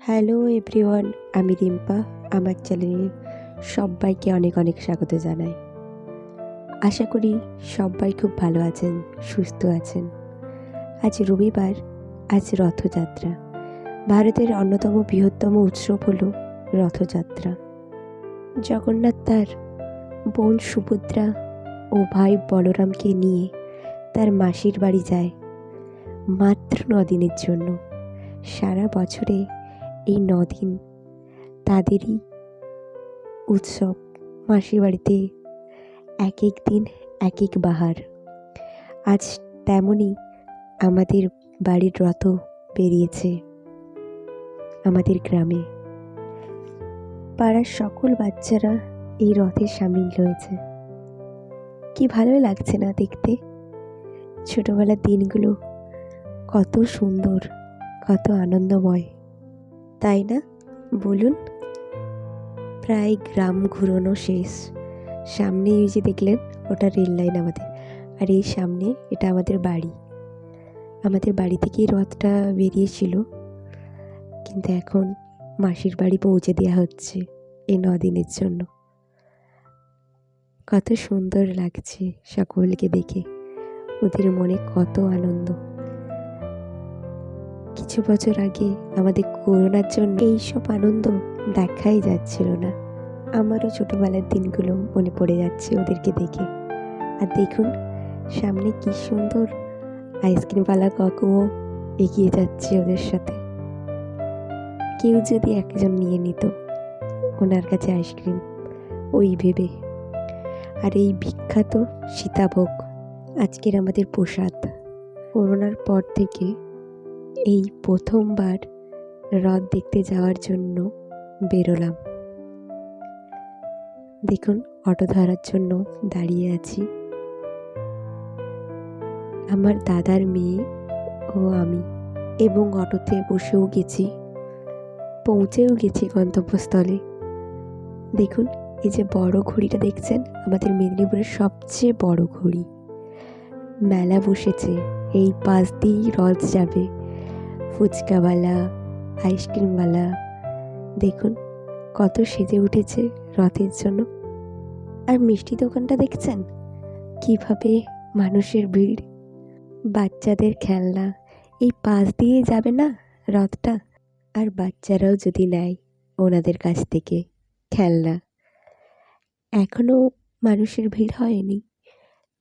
Hello everyone, আমি রিম্পা। আমার চ্যানেলে সবাইকে অনেক অনেক স্বাগত জানাই। আশা করি সবাই খুব ভালো আছেন, সুস্থ আছেন। আজ রবিবার, আজ রথযাত্রা। ভারতের অন্যতম বৃহত্তম উৎসব হলো রথযাত্রা। জগন্নাথ তার বোন সুভদ্রা ও ভাই বলরামকে নিয়ে তার মাসির বাড়ি যায় মাত্র 9 দিনের জন্য। সারা বছরে এই 9 দিন তাদেরই উৎসব। মাসির বাড়িতে এক এক দিন এক এক বাহার। আজ তেমনই আমাদের বাড়ির রথ বেরিয়েছে আমাদের গ্রামে। পাড়ার সকল বাচ্চারা এই রথে সামিল হয়েছে। কি ভালো লাগছে না দেখতে? ছোটবেলার দিনগুলো কত সুন্দর, কত আনন্দময়, তাই না বলুন? প্রায় গ্রাম ঘুরোনো শেষ। সামনে ওই যে দেখলেন, ওটা রেল লাইন আমাদের, আর এই সামনে এটা আমাদের বাড়ি। আমাদের বাড়ি থেকেই রথটা বেরিয়েছিল, কিন্তু এখন মাসির বাড়ি পৌঁছে দেওয়া হচ্ছে এই 9 দিনের জন্য। কত সুন্দর লাগছে সকলকে দেখে, ওদের মনে কত আনন্দ। কিছু বছর আগে আমাদের করোনার জন্য এইসব আনন্দ দেখাই যাচ্ছিল না। আমারও ছোটবেলার দিনগুলো মনে পড়ে যাচ্ছে ওদেরকে দেখে। আর দেখুন সামনে কি সুন্দর আইসক্রিমওয়ালা কাকুও এগিয়ে যাচ্ছে ওদের সাথে। কেউ যদি একজন নিয়ে নিত ওনার কাছে আইসক্রিম, ওই ভেবে। আর এই বিখ্যাত সীতাভোগ আজকের আমাদের প্রসাদ। করোনার পর থেকে এই প্রথমবার রথ দেখতে যাওয়ার জন্য বেরোলাম। দেখুন অটো ধরার জন্য দাঁড়িয়ে আছি। আমার দাদার মেয়ে ও আমি, এবং অটোতে বসেও গেছি, পৌঁছেও গেছি গন্তব্যস্থলে। দেখুন এই যে বড় ঘড়িটা দেখছেন, আমাদের মেদিনীপুরের সবচেয়ে বড় ঘড়ি। মেলা বসেছে, এই পাশ দিয়েই রথ যাবে। ফুচকাওয়ালা, আইসক্রিমওয়ালা, দেখুন কত সেজে উঠেছে রথের জন্য। আর মিষ্টি দোকানটা দেখছেন কিভাবে মানুষের ভিড়। বাচ্চাদের খেলনা, এই পাশ দিয়ে যাবে না রথটা, আর বাচ্চারাও যদি নেয় ওনাদের কাছ থেকে খেলনা। এখনও মানুষের ভিড় হয়নি,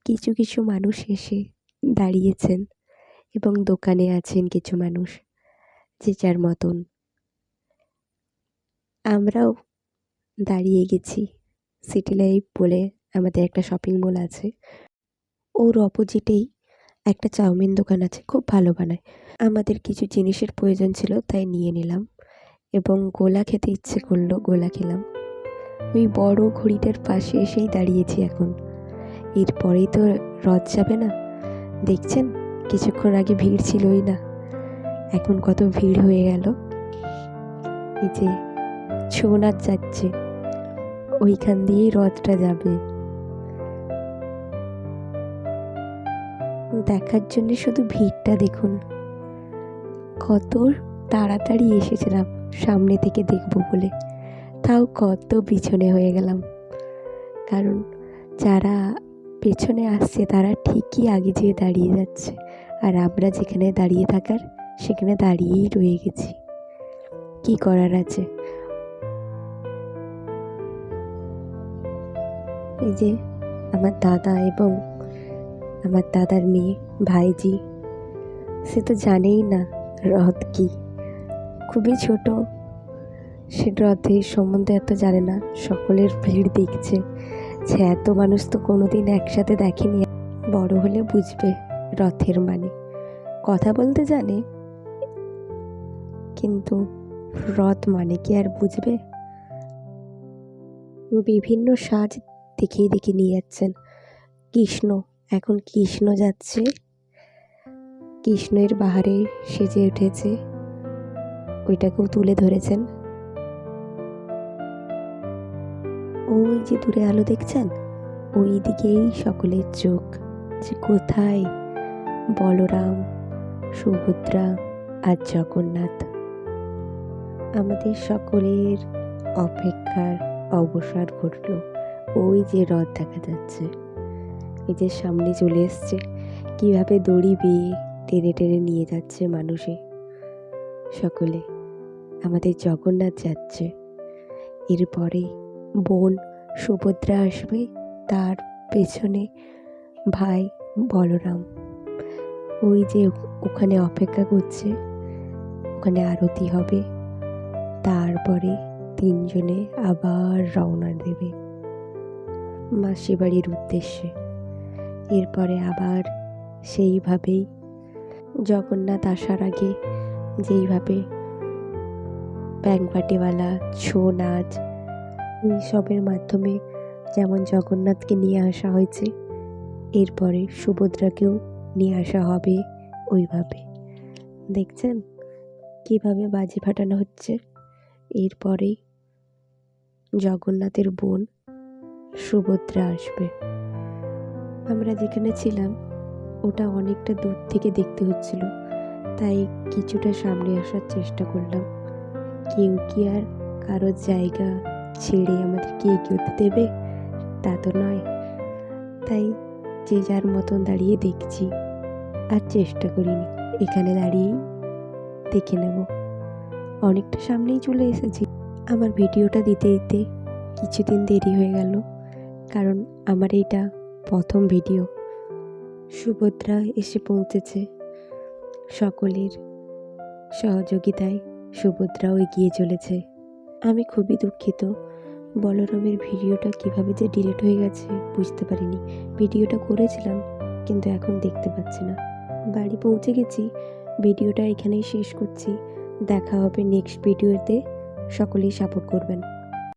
কিছু কিছু মানুষ এসে দাঁড়িয়েছেন এবং দোকানে আছেন কিছু মানুষ যে যার মতন। আমরাও দাঁড়িয়ে গেছি। সিটি লাইফ বলে আমাদের একটা শপিং মল আছে, ওর অপোজিটেই একটা চাউমিন দোকান আছে, খুব ভালো বানায়। আমাদের কিছু জিনিসের প্রয়োজন ছিল, তাই নিয়ে নিলাম, এবং গোলা খেতে ইচ্ছে করলো, গোলা খেলাম। ওই বড় ঘড়িটার পাশে এসেই দাঁড়িয়েছি এখন। এরপরেই তো রথ যাবে না। দেখছেন কিছুক্ষণ আগে ভিড় ছিলই না, এখন কত ভিড় হয়ে গেল। এই যে ছৌ নাচ যাচ্ছে, ওইখান দিয়েই রথটা যাবে। দেখার জন্য শুধু ভিড়টা দেখুন। কত তাড়াতাড়ি এসেছিলাম সামনে থেকে দেখব বলে, তাও কত পিছনে হয়ে গেলাম। কারণ যারা পেছনে আসছে তারা ঠিকই আগে যেয়ে দাঁড়িয়ে যাচ্ছে, আর আমরা যেখানে দাঁড়িয়ে থাকার সেখানে দাঁড়িয়েই রয়ে গেছি। কি করার আছে? এই যে আমার দাদা এবং আমার দাদার মেয়ে ভাইজি, সে তো জানেই না রথ কি, খুবই ছোট, সে রথের সম্বন্ধে এত জানে না। সকলের ভিড় দেখছে যে এত মানুষ তো কোনোদিন একসাথে দেখেনি। বড় হলে বুঝবে রথের মানে। কথা বলতে জানে, কিন্তু রথ মানে কি আর বুঝবে? বিভিন্ন সাজ দেখিয়ে দেখিয়ে নিয়ে যাচ্ছেন। কৃষ্ণ, এখন কৃষ্ণ যাচ্ছে, কৃষ্ণের বাহারে সেজে উঠেছে, ওইটাকেও তুলে ধরেছেন। ওই যে দূরে আলো দেখছেন, ওই দিকেই সকলের চোখ, যে কোথায় বলরাম, সুভদ্রা আর জগন্নাথ। আমাদের সকলের অপেক্ষার অবসান ঘটলো। ওই যে রথ দেখা যাচ্ছে, এই যে সামনে চলে এসছে, কিভাবে দড়ি বেয়ে টেনে টেনে নিয়ে যাচ্ছে মানুষে। সকলে আমাদের জগন্নাথ যাচ্ছে, এরপরে বোন সুভদ্রা আসবে, তার পেছনে ভাই বলরাম। ওই যে ওখানে অপেক্ষা করছে, ওখানে আরতি হবে, তারপরে তিনজনে আবার রওনা দেবে মাসি বাড়ির উদ্দেশ্যে। এরপরে আবার সেইভাবেই জগন্নাথ আসার আগে যেইভাবে ব্যাংবাটিওয়ালা, ছৌ নাচ, এইসবের মাধ্যমে যেমন জগন্নাথকে নিয়ে আসা হয়েছে, এরপরে সুভদ্রাকেও নিয়ে আসা হবে ওইভাবে। দেখছেন কিভাবে বাজি ফাটানো হচ্ছে। এরপরেই জগন্নাথের বোন সুভদ্রা আসবে। আমরা যেখানে ছিলাম ওটা অনেকটা দূর থেকে দেখতে হচ্ছিল, তাই কিছুটা সামনে আসার চেষ্টা করলাম। কেউ কি আর কারোর জায়গা ছেড়ে আমাদেরকে এগোতে দেবে? তা তো নয়। তাই যে যার মতন দাঁড়িয়ে দেখছি, আর চেষ্টা করিনি, এখানে দাঁড়িয়েই দেখে নেব। অনেকটা সামনেই চলে এসেছি। আমার ভিডিওটা দিতে দিতে কিছুদিন দেরি হয়ে গেল, কারণ আমার এটা প্রথম ভিডিও। সুভদ্রা এসে পৌঁছেছে, সকলের সহযোগিতায় সুভদ্রাও এগিয়ে চলেছে। আমি খুবই দুঃখিত, বলরামের ভিডিওটা কিভাবে যে ডিলিট হয়ে গেছে বুঝতে পারিনি। ভিডিওটা করেছিলাম কিন্তু এখন দেখতে পাচ্ছি না। বাড়ি পৌঁছে গেছি, ভিডিওটা এখানেই শেষ করছি। দেখা হবে নেক্সট ভিডিওতে। সকলেই সাপোর্ট করবেন।